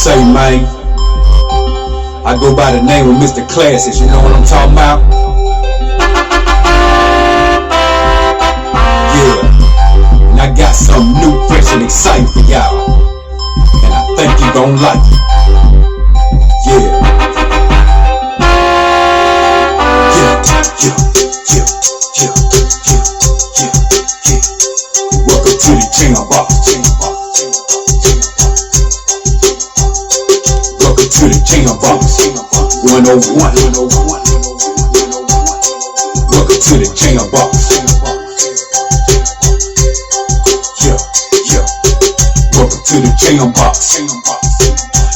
Say, man, I go by the name of MisterClassics, you know what I'm talking about? Yeah, and I got something new, fresh and exciting for y'all, and I think you gon' like it. Yeah. Welcome to the JamBox. Welcome to the JamBox 101. Welcome to the JamBox. Welcome to the JamBox.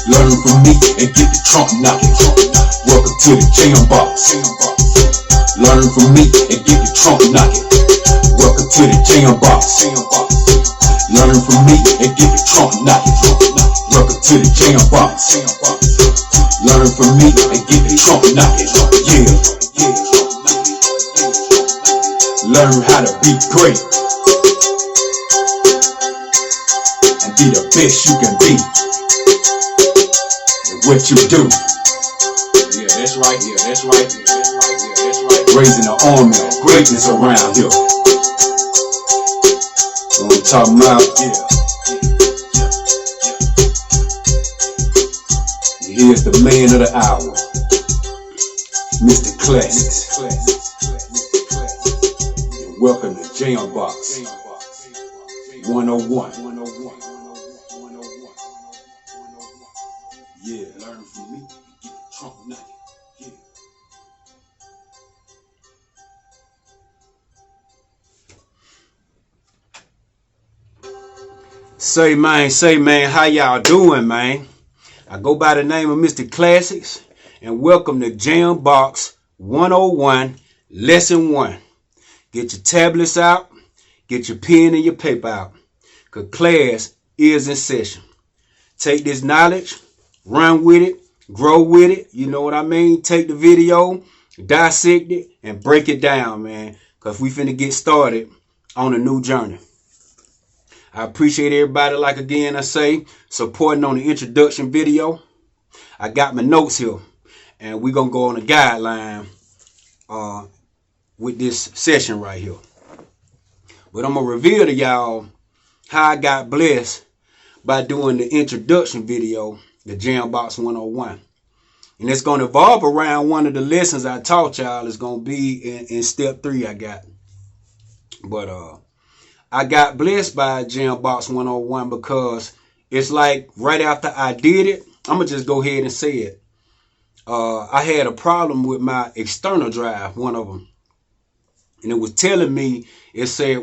Learn from me and get the trunk knocking. Welcome to the JamBox. Learn from me and get the trunk knocking. Welcome to the JamBox. Learn from me and get the trunk knocking. Welcome to the JamBox. Learn from me and get the trunk knocking. Yeah. Learn how to be great and be the best you can be in what you do. Yeah, that's right here. That's right here. That's right here. That's right. Raising the army of greatness around here. What I'm talking about, yeah. Here's the man of the hour, MisterClassics. And welcome to JamBox 101. Yeah, learn from me, get the trunk knocking. Yeah. Say man, how y'all doing, man? I go by the name of MisterClassics, and welcome to JamBox 101, Lesson 1. Get your tablets out, get your pen and your paper out, because class is in session. Take this knowledge, run with it, grow with it, you know what I mean? Take the video, dissect it, and break it down, man, because we finna get started on a new journey. I appreciate everybody, like again I say, supporting on the introduction video. I got my notes here, and we're going to go on a guideline with this session right here. But I'm going to reveal to y'all how I got blessed by doing the introduction video, the JamBox 101. And it's going to evolve around one of the lessons I taught y'all. It's going to be in step 3 I got. But I got blessed by JamBox 101 because it's like right after I did it, I'm going to just go ahead and say it. I had a problem with my external drive, one of them. And it was telling me, it said,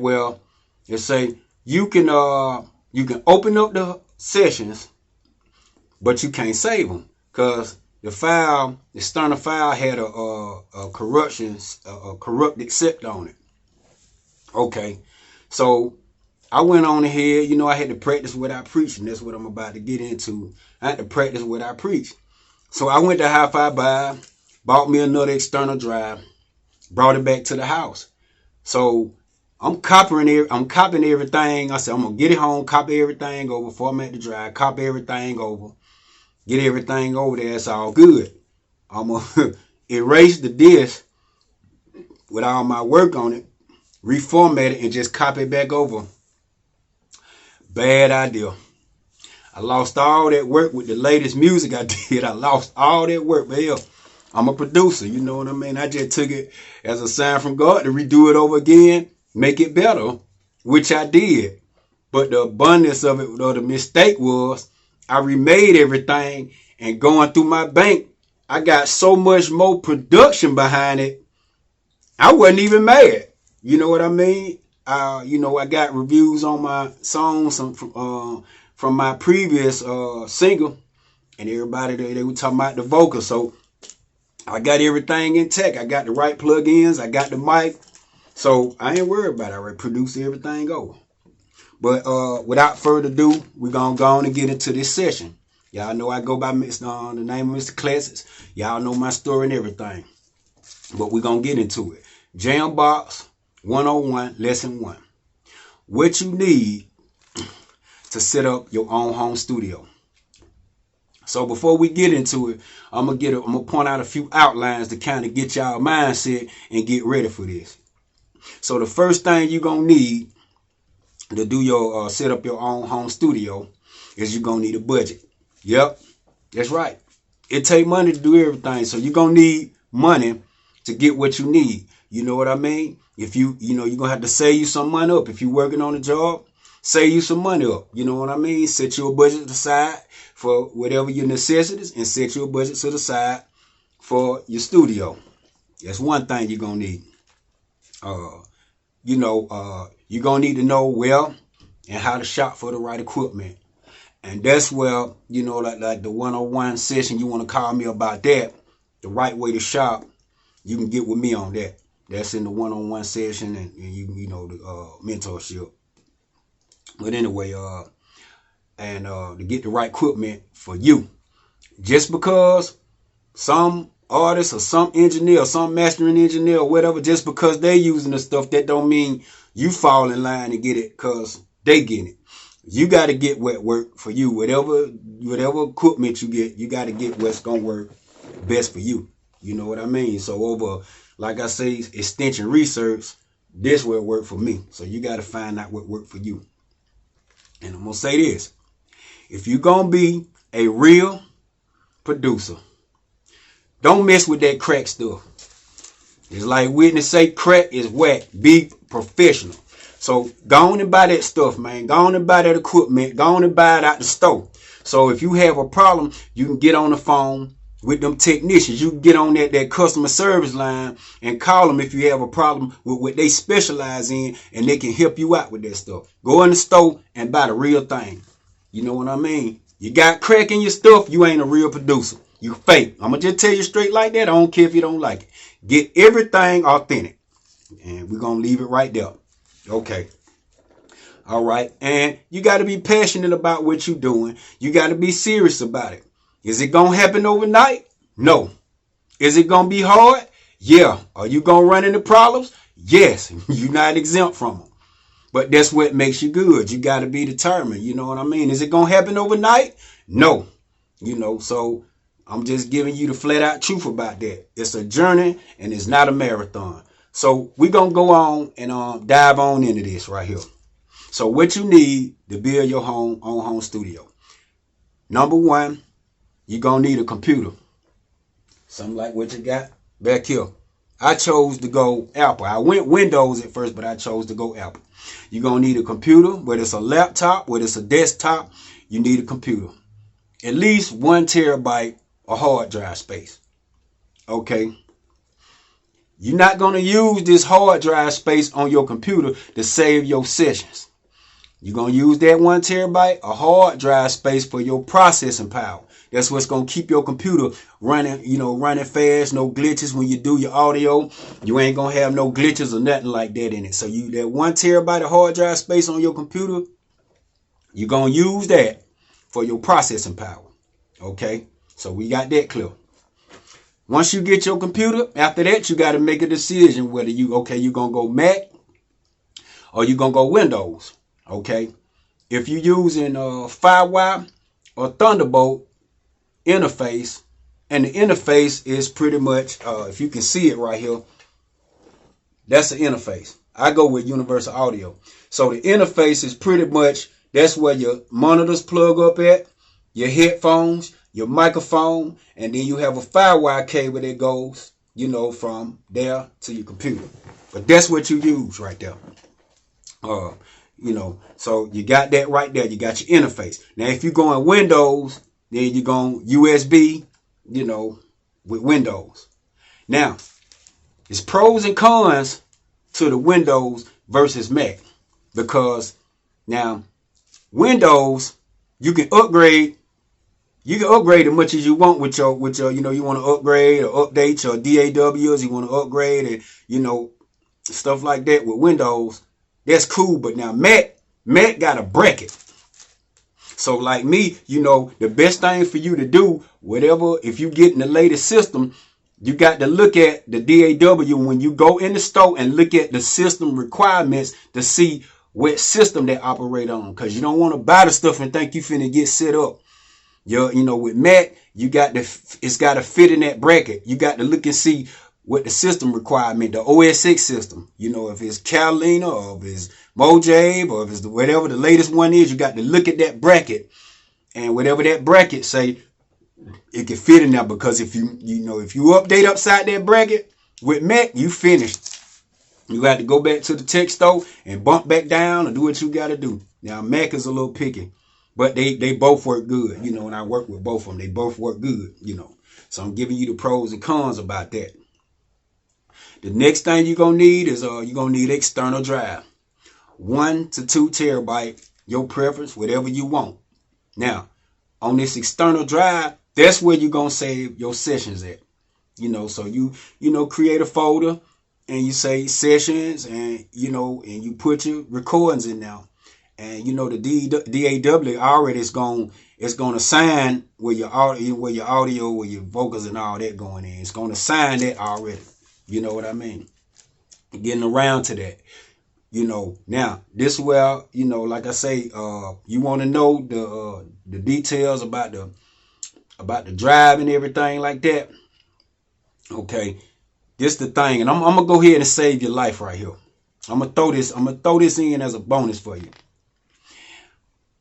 you can open up the sessions, but you can't save them because the external file had a corrupted script on it. Okay. So I went on ahead, you know, I had to practice what I preach, and that's what I'm about to get into. I had to practice what I preach. So I went to Hi-Fi Buy, bought me another external drive, brought it back to the house. So I'm copying everything. I said, I'm going to get it home, copy everything over, format the drive, copy everything over, get everything over there. It's all good. I'm going to erase the disk with all my work on it, reformat it, and just copy it back over. Bad idea. I lost all that work with the latest music I did. I lost all that work. But hell, I'm a producer, you know what I mean? I just took it as a sign from God to redo it over again, make it better, which I did. But the abundance of it, or the mistake was, I remade everything, and going through my bank, I got so much more production behind it, I wasn't even mad. You know what I mean? You know, I got reviews on my songs from my previous single, and everybody they were talking about the vocals. So I got everything intact. I got the right plugins. I got the mic. So I ain't worried about it. I already produced everything over. But without further ado, we're going to go on and get into this session. Y'all know I go by the name of MisterClassics. Y'all know my story and everything. But we're going to get into it. JamBox 101, Lesson 1. What you need to set up your own home studio. So before we get into it, I'm gonna point out a few outlines to kind of get y'all mindset and get ready for this. So the first thing you're gonna need to do your set up your own home studio is you're gonna need a budget. Yep, that's right. It take money to do everything, so you're gonna need money to get what you need. You know what I mean? If you're gonna have to save you some money up. If you're working on a job, save you some money up. You know what I mean? Set your budget aside for whatever your necessities, and set your budget to the side for your studio. That's one thing you're gonna need. You're gonna need to know where and how to shop for the right equipment. And that's where, like the 101 session, you want to call me about that, the right way to shop, you can get with me on that. That's in the 101 session, and the mentorship. But anyway, to get the right equipment for you. Just because some artist or some engineer or some mastering engineer or whatever, just because they using the stuff, that don't mean you fall in line and get it because they get it. You got to get what work for you. Whatever equipment you get, you got to get what's going to work best for you. You know what I mean? So over, like I say, extension research, this will work for me. So you got to find out what worked for you. And I'm going to say this. If you're going to be a real producer, don't mess with that crack stuff. It's like Whitney say, crack is whack. Be professional. So go on and buy that stuff, man. Go on and buy that equipment. Go on and buy it out the store. So if you have a problem, you can get on the phone with them technicians. You can get on that customer service line and call them if you have a problem with what they specialize in, and they can help you out with that stuff. Go in the store and buy the real thing. You know what I mean? You got crack in your stuff, you ain't a real producer. You fake. I'm going to just tell you straight like that. I don't care if you don't like it. Get everything authentic. And we're going to leave it right there. Okay. All right. And you got to be passionate about what you're doing. You got to be serious about it. Is it going to happen overnight? No. Is it going to be hard? Yeah. Are you going to run into problems? Yes. You're not exempt from them. But that's what makes you good. You got to be determined. You know what I mean? Is it going to happen overnight? No. So I'm just giving you the flat out truth about that. It's a journey and it's not a marathon. So we're going to go on and dive on into this right here. So what you need to build your own home studio. Number one, you're going to need a computer. Something like what you got back here. I chose to go Apple. I went Windows at first, but I chose to go Apple. You're going to need a computer, whether it's a laptop, whether it's a desktop, you need a computer. At least 1 terabyte of hard drive space. Okay. You're not going to use this hard drive space on your computer to save your sessions. You're going to use that 1 terabyte of hard drive space for your processing power. That's what's going to keep your computer running, running fast, no glitches when you do your audio. You ain't going to have no glitches or nothing like that in it. So that 1 terabyte of hard drive space on your computer, you're going to use that for your processing power. Okay? So we got that clear. Once you get your computer, after that, you got to make a decision whether you're going to go Mac or you're going to go Windows. Okay? If you're using Firewire or Thunderbolt interface, and the interface is pretty much, if you can see it right here, that's the interface. I go with Universal Audio. So the interface is pretty much, that's where your monitors plug up at, your headphones, your microphone, and then you have a Firewire cable that goes, from there to your computer. But that's what you use right there. So you got that right there. You got your interface. Now, if you go in Windows, then you're going USB, with Windows. Now, it's pros and cons to the Windows versus Mac. Because now, Windows, you can upgrade as much as you want with your, you want to upgrade or update your DAWs, you want to upgrade and, stuff like that with Windows. That's cool. But now Mac got a bracket. So like me, the best thing for you to do, whatever, if you get in the latest system, you got to look at the DAW when you go in the store and look at the system requirements to see what system they operate on. Because you don't want to buy the stuff and think you finna get set up With Mac, it's got to fit in that bracket. You got to look and see what the system requirement, the OS X system. If it's Catalina or if it's Mojave or if it's whatever the latest one is, you got to look at that bracket, and whatever that bracket say, it can fit in there. Because if you update upside that bracket with Mac, you finished. You got to go back to the tech store and bump back down and do what you got to do. Now Mac is a little picky, but they both work good, and I work with both of them. They both work good, So I'm giving you the pros and cons about that. The next thing you're going to need is you're going to need external drive. 1 to 2 terabyte, your preference, whatever you want. Now, on this external drive, that's where you're going to save your sessions at. So you create a folder and you say sessions, and you put your recordings in there. And the DAW already is going to assign where your audio, where your vocals and all that going in. It's going to assign that already. You know what I mean? Getting around to that. Now this is where, like I say, you want to know the details about the drive and everything like that. Okay, this the thing, and I'm gonna go ahead and save your life right here. I'm gonna throw this in as a bonus for you.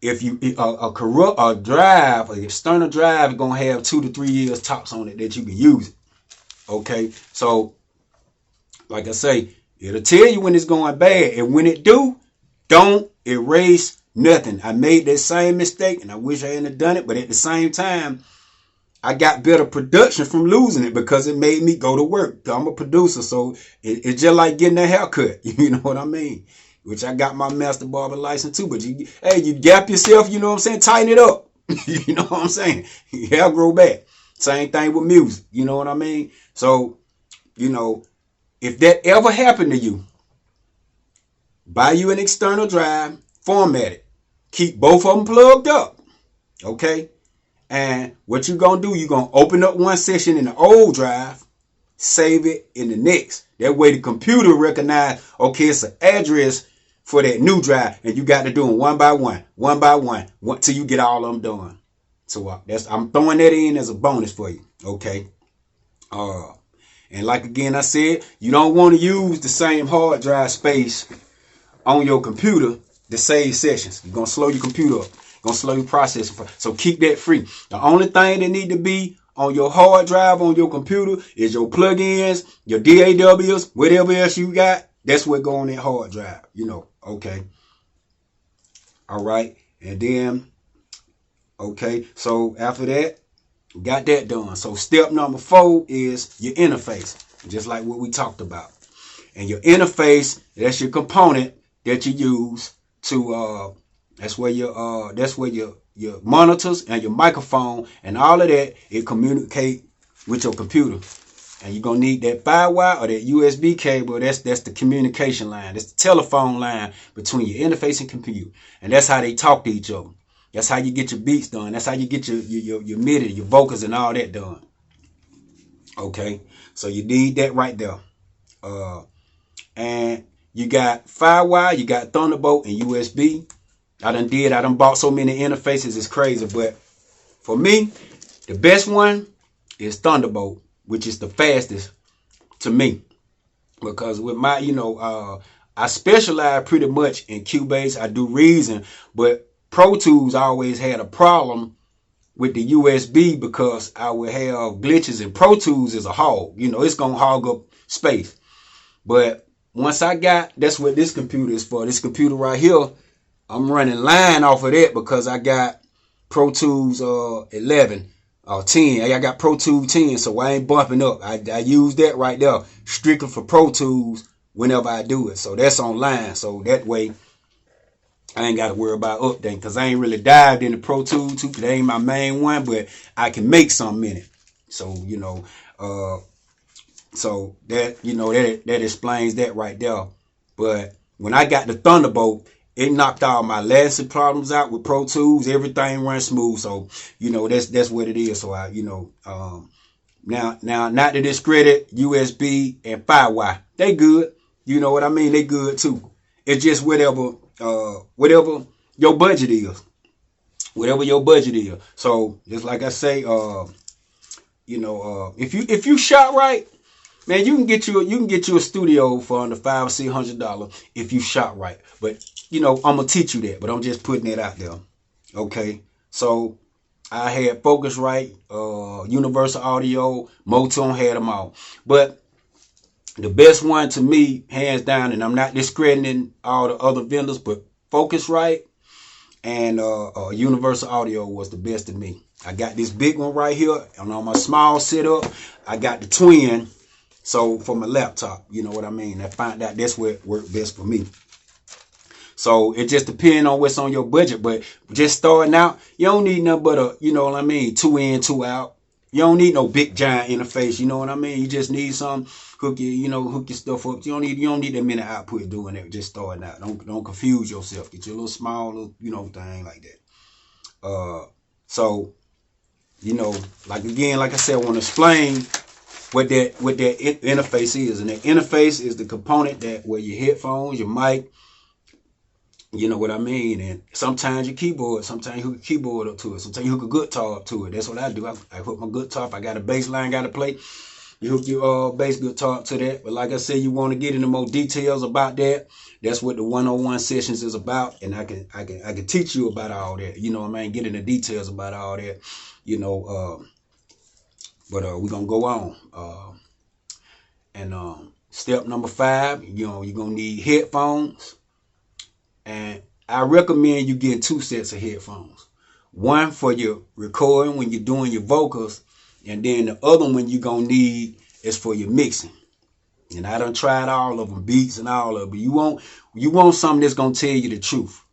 If you a drive, an external drive, is gonna have 2 to 3 years tops on it that you can use it. Okay, so like I say, it'll tell you when it's going bad, and when it do, don't erase nothing. I made that same mistake, and I wish I hadn't done it, but at the same time, I got better production from losing it because it made me go to work. I'm a producer, so it's just like getting a haircut. You know what I mean? Which I got my master barber license too, but you gap yourself, you know what I'm saying? Tighten it up. You know what I'm saying? Hair grow back. Same thing with music. You know what I mean? So, if that ever happened to you, buy you an external drive, format it. Keep both of them plugged up. Okay? And what you're going to do, you're going to open up one session in the old drive, save it in the next. That way the computer recognize, okay, it's an address for that new drive, and you got to do them one by one, till you get all of them done. So I'm throwing that in as a bonus for you. Okay? And like again I said, you don't want to use the same hard drive space on your computer to save sessions. You're going to slow your computer up. Going to slow your processing. So keep that free. The only thing that need to be on your hard drive on your computer is your plugins, your DAWs, whatever else you got. That's what go on that hard drive. Okay. All right. And then, okay. So after that, got that done. So step number 4 is your interface, just like what we talked about. And your interface, that's your component that you use to that's where your monitors and your microphone and all of that, it communicate with your computer. And you're gonna need that firewire or that USB cable. That's the communication line. That's the telephone line between your interface and computer. And that's how they talk to each other. That's how you get your beats done. That's how you get your MIDI, your vocals and all that done. Okay, so you need that right there. And you got firewire, you got Thunderbolt and USB. I done bought so many interfaces, it's crazy. But for me, the best one is Thunderbolt, which is the fastest to me. Because with my, I specialize pretty much in Cubase. I do Reason, but Pro Tools always had a problem with the USB because I would have glitches, and Pro Tools is a hog. It's going to hog up space. But once that's what this computer is for. This computer right here, I'm running line off of that because I got Pro Tools 11 or 10. I got Pro Tools 10, so I ain't bumping up. I use that right there strictly for Pro Tools whenever I do it. So that's online. So that way I ain't got to worry about updating because I ain't really dived into Pro Tools too, because that ain't my main one, but I can make something in it. So, so that, that explains that right there. But when I got the Thunderbolt, it knocked all my latency problems out with Pro Tools. Everything runs smooth. So, that's what it is. So now, not to discredit USB and Firewire. They good. You know what I mean? They good too. It's just whatever your budget is. whatever your budget is. So just like I say, if you shot right, man, you can get you a studio for under $500 or $600 if you shot right. But I'm gonna teach you that. But I'm just putting it out there. Okay, so I had Focusrite, Universal Audio, Moton, had them all. But the best one to me, hands down, and I'm not discrediting all the other vendors, but Focusrite and Universal Audio was the best to me. I got this big one right here, and on my small setup, I got the twin. So for my laptop, you know what I mean? I find out that's what worked best for me. So it just depends on what's on your budget. But just starting out, you don't need nothing but a, 2 in, 2 out. You don't need no big giant interface, you know what I mean? You just need some hook your stuff up. You don't need that many output doing it, just starting out. Don't confuse yourself. Get your little small little, thing like that. So, like I said, I want to explain what that interface is. And that interface is the component that where your headphones, your mic, you know what I mean? And sometimes your keyboard, sometimes you hook a keyboard up to it. Sometimes you hook a guitar up to it. That's what I do. I hook my guitar. If I got a bass line got to play, you hook your bass guitar up to that. But like I said, you want to get into more details about that. That's what the 101 sessions is about. And I can teach you about all that. You know what I mean? Get into details about all that. But we're going to go on. Step number 5, you're going to need headphones. And I recommend you getting 2 sets of headphones. One for your recording when you're doing your vocals. And then the other one you're going to need is for your mixing. And I done tried all of them, beats and all of them. But you want something that's going to tell you the truth.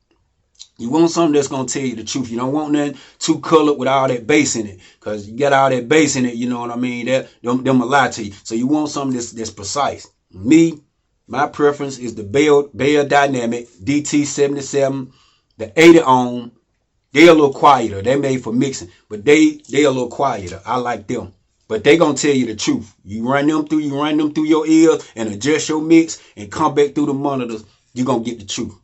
You want something that's going to tell you the truth. You don't want nothing too colored with all that bass in it. Because you got all that bass in it, you know what I mean? Them will lie to you. So you want something that's precise. My preference is the Bell Dynamic DT77, the 80 ohm. They're a little quieter. They're made for mixing, but they're a little quieter. I like them. But they gonna tell you the truth. You run them through your ears and adjust your mix and come back through the monitors, you're gonna get the truth.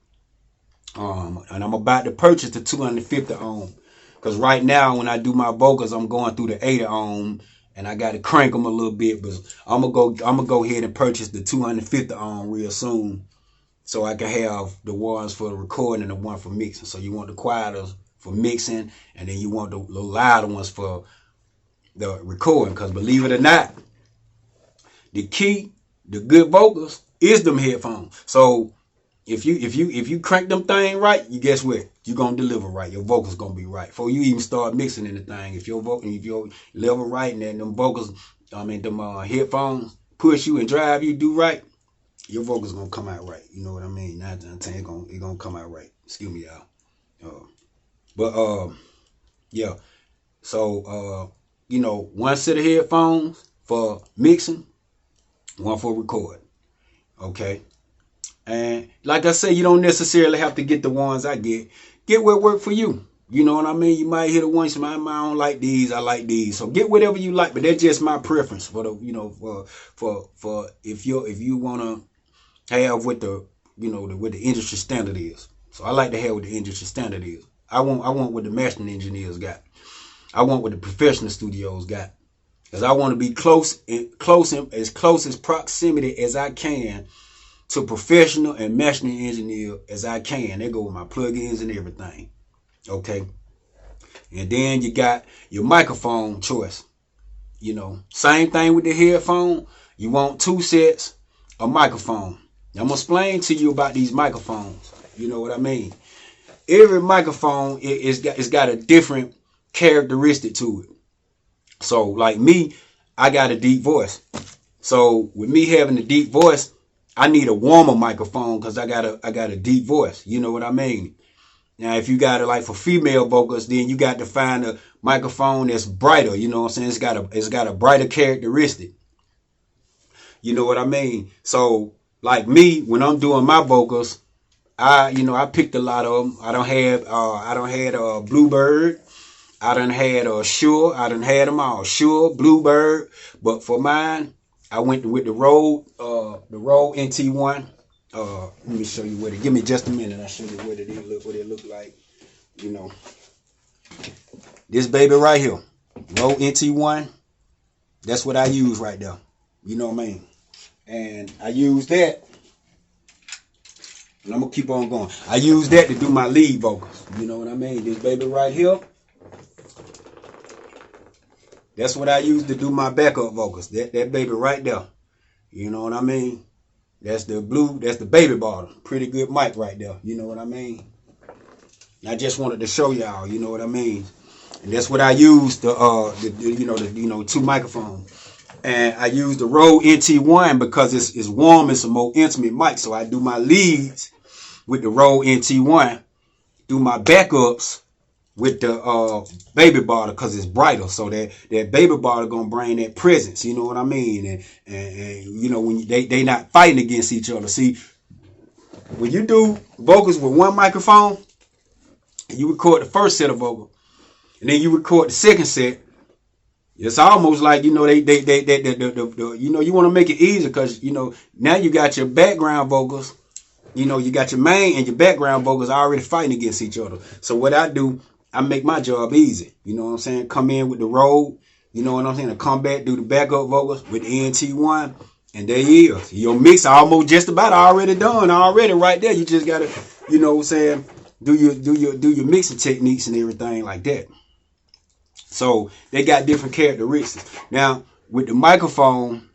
And I'm about to purchase the 250 ohm. Because right now when I do my vocals, I'm going through the 80 ohm. And I got to crank them a little bit, but I'm gonna go ahead and purchase the 250 ohm real soon, so I can have the ones for the recording and the one for mixing. So you want the quieters for mixing, and then you want the louder ones for the recording. Because believe it or not, the key, the good vocals is them headphones. So if you crank them thing right, you guess what? You're gonna deliver right. Your vocals gonna be right. Before you even start mixing anything, if your level right and then them vocals, them headphones push you and drive you do right, your vocals gonna come out right. You know what I mean? 9 times 10, it gonna come out right. Excuse me, y'all. Yeah. So one set of headphones for mixing, one for recording. Okay. And like I say, you don't necessarily have to get the ones I get. Get what work for you. You know what I mean? You might hear the ones, I don't like these, I like these. So get whatever you like, but that's just my preference for the, for if you wanna have what the what the industry standard is. So I like to have what the industry standard is. I want what the mastering engineers got. I want what the professional studios got. Because I want to be as close as proximity as I can to professional and mastering engineer as I can. They go with my plugins and everything. Okay. And then you got your microphone choice. Same thing with the headphone. You want 2 sets of microphone. I'm going to explain to you about these microphones. You know what I mean? Every microphone it's got a different characteristic to it. So like me, I got a deep voice. So with me having a deep voice, I need a warmer microphone because I got a deep voice. You know what I mean? Now, if you got it like for female vocals, then you got to find a microphone that's brighter. You know what I'm saying? It's got a brighter characteristic. You know what I mean? So like me, when I'm doing my vocals, I picked a lot of them. I don't had Bluebird. I done had Shure. I done had them all. Shure, Bluebird. But for mine, I went with the Rode NT1. Let me show you what it. Give me just a minute. I'll show you what it look like. This baby right here, Rode NT1. That's what I use right there. You know what I mean? And I use that. And I'm going to keep on going. I use that to do my lead vocals. You know what I mean? This baby right here. That's what I use to do my backup vocals. That baby right there. You know what I mean? That's the blue. That's the baby bottle. Pretty good mic right there. You know what I mean? I just wanted to show y'all. You know what I mean? And that's what I use the two microphones. And I use the Rode NT1 because it's warm. It's a more intimate mic. So I do my leads with the Rode NT1. Do my backups with the baby bottle because it's brighter. So that baby bottle gonna bring that presence. You know what I mean? And you know, when they not fighting against each other. See, when you do vocals with one microphone, you record the first set of vocals, and then you record the second set. It's almost like, you know, you know, you want to make it easier because, you know, now you got your background vocals, you know, you got your main and your background vocals already fighting against each other. So what I do, I make my job easy. You know what I'm saying? Come in with the Rode, you know what I'm saying? And come back, do the backup vocals with the NT1, and there you is. Your mix almost just about already done already right there. You just gotta, you know what I'm saying, do your mixing techniques and everything like that. So they got different characteristics. Now with the microphone,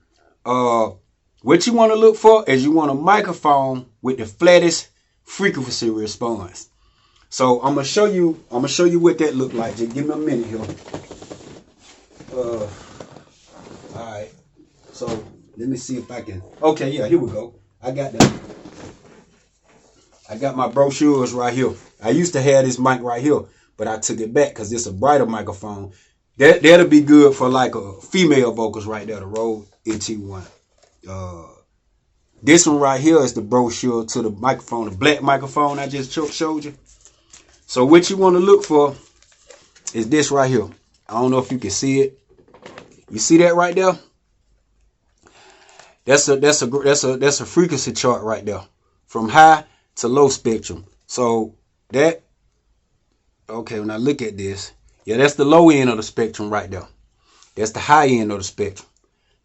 what you want to look for is you want a microphone with the flattest frequency response. So I'm gonna show you what that look like. Just give me a minute here. All right. So let me see if I can. Okay, yeah, here we go. I got my brochures right here. I used to have this mic right here, but I took it back because it's a brighter microphone. That'll be good for like a female vocals right there, the Rode NT1. This one right here is the brochure to the microphone, the black microphone I just showed you. So what you want to look for is this right here. I don't know if you can see it. You see that right there? That's a frequency chart right there, from high to low spectrum. So that, okay, when I look at this, yeah, that's the low end of the spectrum right there. That's the high end of the spectrum.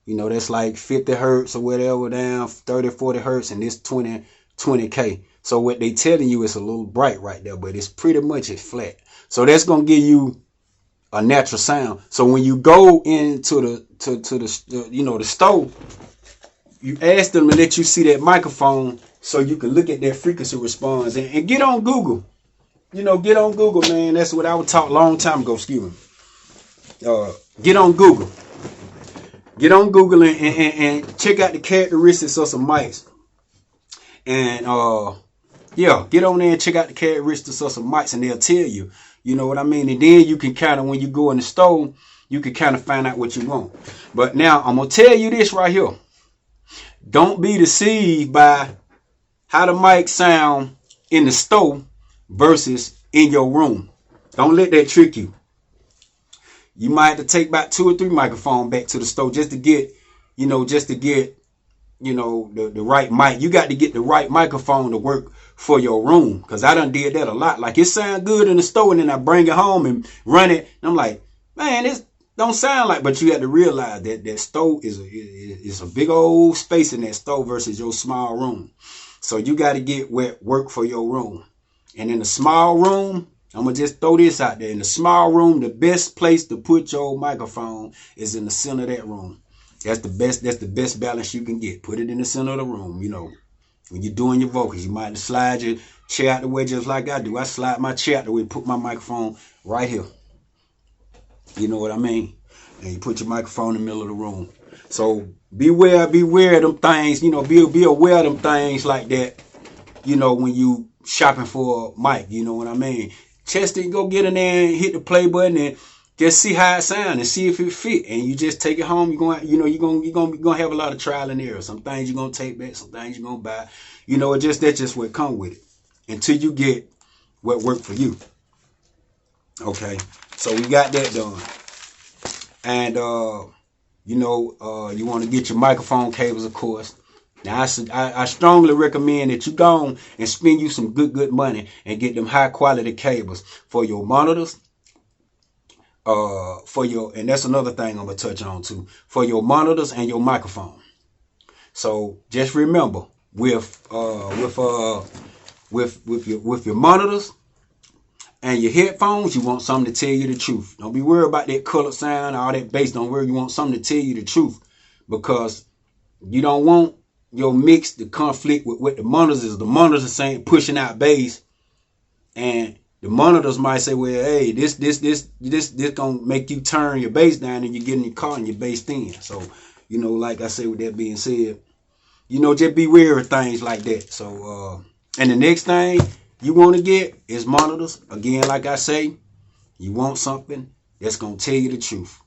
You know, that's like 50 hertz or whatever down, 30, 40 hertz, and this 20K. So what they telling you is a little bright right there, but it's pretty much flat. So that's going to give you a natural sound. So when you go into the store, you ask them to let you see that microphone so you can look at that frequency response and get on Google. You know, get on Google, man. That's what I was taught a long time ago. Excuse me. Get on Google. Get on Google and check out the characteristics of some mics. And yeah, get on there and check out the characteristics of some mics, and they'll tell you. You know what I mean? And then you can kind of, when you go in the store, you can kind of find out what you want. But now I'm gonna tell you this right here. Don't be deceived by how the mic sound in the store versus in your room. Don't let that trick you. You might have to take about 2 or 3 microphones back to the store just to get, the right mic. You got to get the right microphone to work for your room. Because I done did that a lot. Like, it sound good in the store, and then I bring it home and run it. And I'm like, man, this don't sound like, but you have to realize that store is a big old space in that store versus your small room. So you got to get what work for your room. And in a small room, I'm going to just throw this out there. In the small room, the best place to put your microphone is in the center of that room. That's the best balance you can get. Put it in the center of the room. You know, when you're doing your vocals, you might slide your chair out the way just like I do. I slide my chair out the way, put my microphone right here. You know what I mean? And you put your microphone in the middle of the room. So beware of them things. You know, be aware of them things like that. You know, when you shopping for a mic, you know what I mean? Just to go get in there and hit the play button and just see how it sounds and see if it fit. And you just take it home. You're gonna have a lot of trial and error. Some things you're gonna take back, some things you're gonna buy. You know, that's just what come with it. Until you get what worked for you. Okay, so we got that done. And you want to get your microphone cables, of course. Now, I strongly recommend that you go on and spend you some good money and get them high quality cables for your monitors, for your, and that's another thing I'm gonna touch on too, for your monitors and your microphone. So just remember, with your monitors and your headphones, you want something to tell you the truth. Don't be worried about that color sound, all that bass. Don't worry, you want something to tell you the truth, because you don't want your mix to conflict with what the monitors is. The monitors are saying pushing out bass, and the monitors might say, well, hey, this gonna make you turn your bass down, and you get in your car and your bass thin. So, you know, like I say, with that being said, you know, just be wary of things like that. So, and the next thing you want to get is monitors. Again, like I say, you want something that's gonna tell you the truth.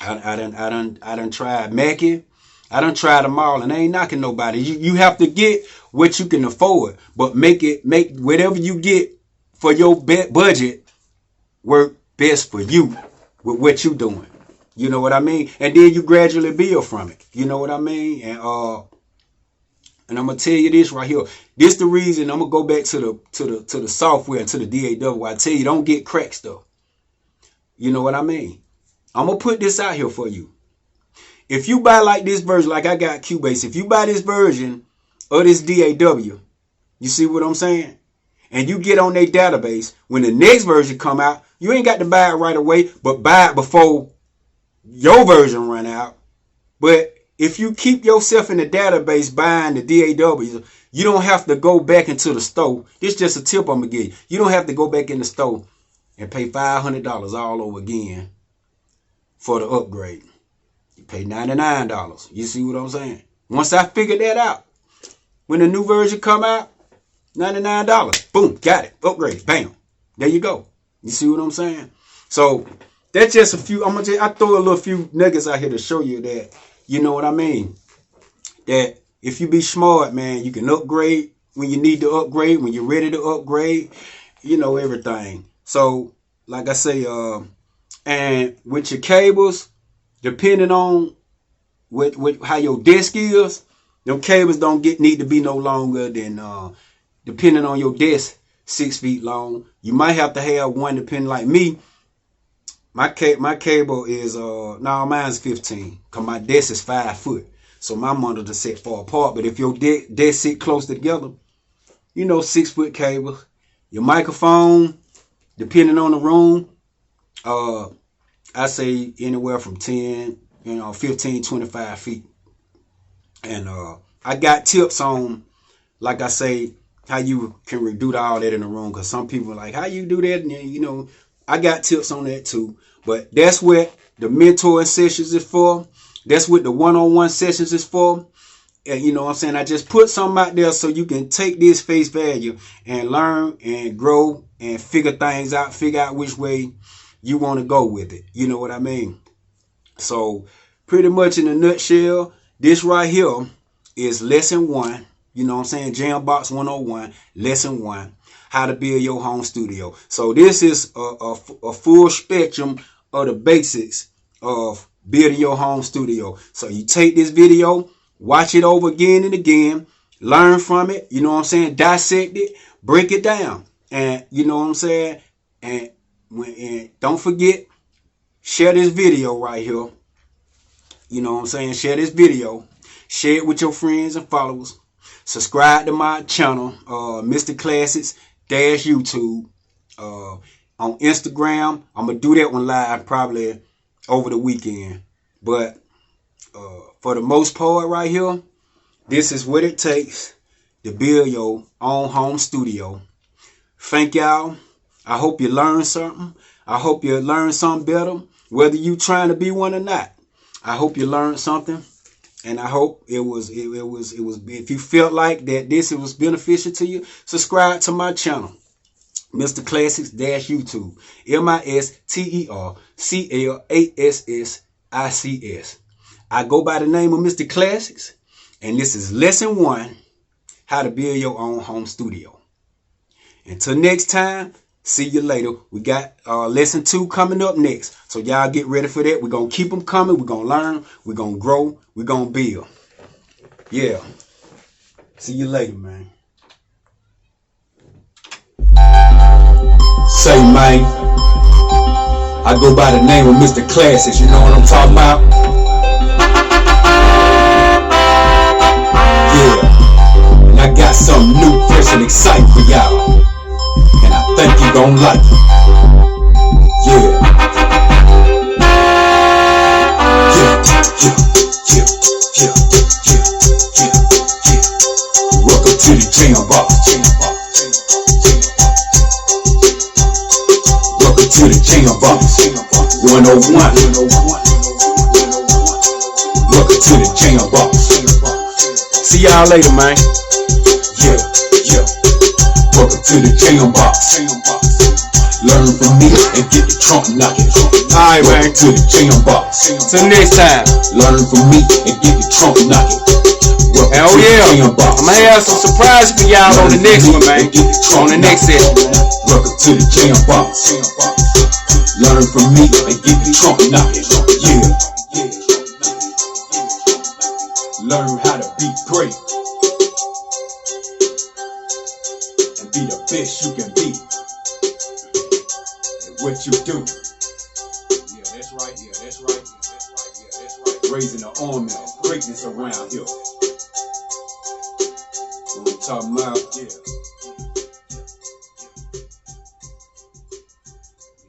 I done tried Mackie. I done tried them all, and I ain't knocking nobody. You have to get what you can afford, but make whatever you get for your budget work best for you with what you doing. You know what I mean? And then you gradually build from it. You know what I mean? And I'm gonna tell you this right here. This the reason I'm gonna go back to the software and to the DAW. I tell you, don't get crack stuff. You know what I mean? I'm gonna put this out here for you. If you buy like this version, like I got Cubase, if you buy this version of this DAW, you see what I'm saying? And you get on their database, when the next version come out, you ain't got to buy it right away, but buy it before your version run out. But if you keep yourself in the database buying the DAWs, you don't have to go back into the store. This is just a tip I'm going to give you. You don't have to go back in the store and pay $500 all over again for the upgrade. You pay $99. You see what I'm saying? Once I figured that out, when the new version come out, $99. Boom, got it. Upgrade. Bam. There you go. You see what I'm saying? So that's just a few. I throw a little few nuggets out here to show you that, you know what I mean? That if you be smart, man, you can upgrade when you need to upgrade, when you're ready to upgrade, you know, everything. So, like I say, and with your cables, depending on how your desk is, them cables need to be no longer than, depending on your desk, 6 feet long. You might have to have one, depending, like me. My cable is mine's 15, cause my desk is 5 foot, so my monitor set far apart. But if your desk sit close together, you know, 6 foot cable. Your microphone, depending on the room, I say anywhere from 10, 15, 25 feet. And I got tips on, like I say, how you can do all that in the room, because some people are like, how you do that? And, you know, I got tips on that too. But that's what the mentoring sessions is for. That's what the one-on-one sessions is for. And you know what I'm saying? I just put something out there so you can take this face value and learn and grow and figure things out, figure out which way you want to go with it. You know what I mean? So pretty much in a nutshell, this right here is lesson 1. You know what I'm saying? JamBox 101, lesson 1, how to build your home studio. So this is a full spectrum of the basics of building your home studio. So you take this video, watch it over again and again, learn from it, you know what I'm saying? Dissect it, break it down. And you know what I'm saying? And don't forget, share this video right here. You know what I'm saying? Share this video. Share it with your friends and followers. Subscribe to my channel, MisterClassics YouTube. On Instagram, I'm going to do that one live probably over the weekend. But for the most part right here, this is what it takes to build your own home studio. Thank y'all. I hope you learned something. I hope you learned something better, whether you trying to be one or not. I hope you learned something. And I hope it was, if you felt like that it was beneficial to you, subscribe to my channel, MisterClassics YouTube, MisterClassics. I go by the name of Mr. Classics, and this is lesson 1, how to build your own home studio. Until next time, see you later. We got lesson 2 coming up next. So y'all get ready for that. We're going to keep them coming. We're going to learn. We're going to grow. We're going to build. Yeah. See you later, man. Say, man, I go by the name of MisterClassics, you know what I'm talking about? Yeah, and I got something new, fresh and exciting for y'all, and I think you gon' like it. Yeah. Welcome to the JamBox. Welcome to the JamBox 101. Welcome to the JamBox. See y'all later, man. Yeah. Welcome to the JamBox. Learn from me and get the trunk knocking. Alright, man. To the JamBox. Till next time. Learn from me and get the trunk knocking. And oh yeah, I'm gonna have some surprises for y'all on the next one, man. On the next session. Welcome to the JamBox. Learn from me and get the trunk knocking. Yeah. Learn how to be great and be the best you can be. What you do. Yeah, that's right. Raising the army of greatness around here. What I'm talking about, yeah.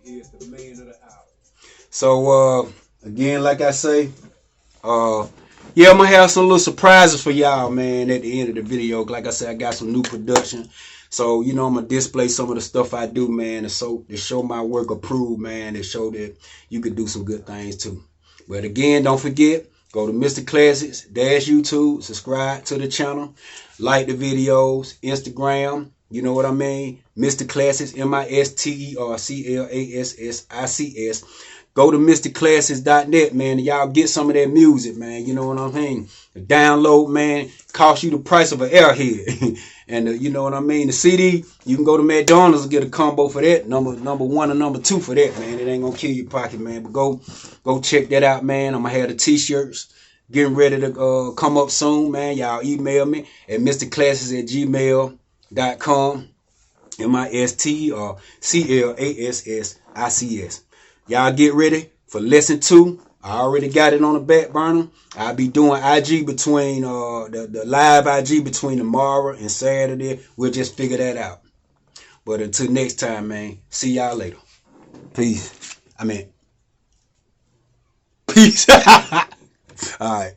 Here's the man of the hour. So, again, like I say, yeah, I'm gonna have some little surprises for y'all, man, at the end of the video. Like I said, I got some new production. So, you know, I'm going to display some of the stuff I do, man, to show my work approved, man, to show that you can do some good things, too. But again, don't forget, go to MisterClassics, YouTube, subscribe to the channel, like the videos, Instagram, you know what I mean, MisterClassics, MisterClassics. Go to MisterClassics.net, man, and y'all get some of that music, man, you know what I mean. The download, man, cost you the price of an airhead. And you know what I mean? The CD, you can go to McDonald's and get a combo for that. Number 1 and number 2 for that, man. It ain't gonna kill your pocket, man. But go check that out, man. I'm gonna have the t-shirts getting ready to come up soon, man. Y'all email me at MisterClassics@gmail.com. MisterClassics. Y'all get ready for lesson 2. I already got it on the back burner. I'll be doing IG between the live IG between tomorrow and Saturday. We'll just figure that out. But until next time, man. See y'all later. Peace. Peace. All right.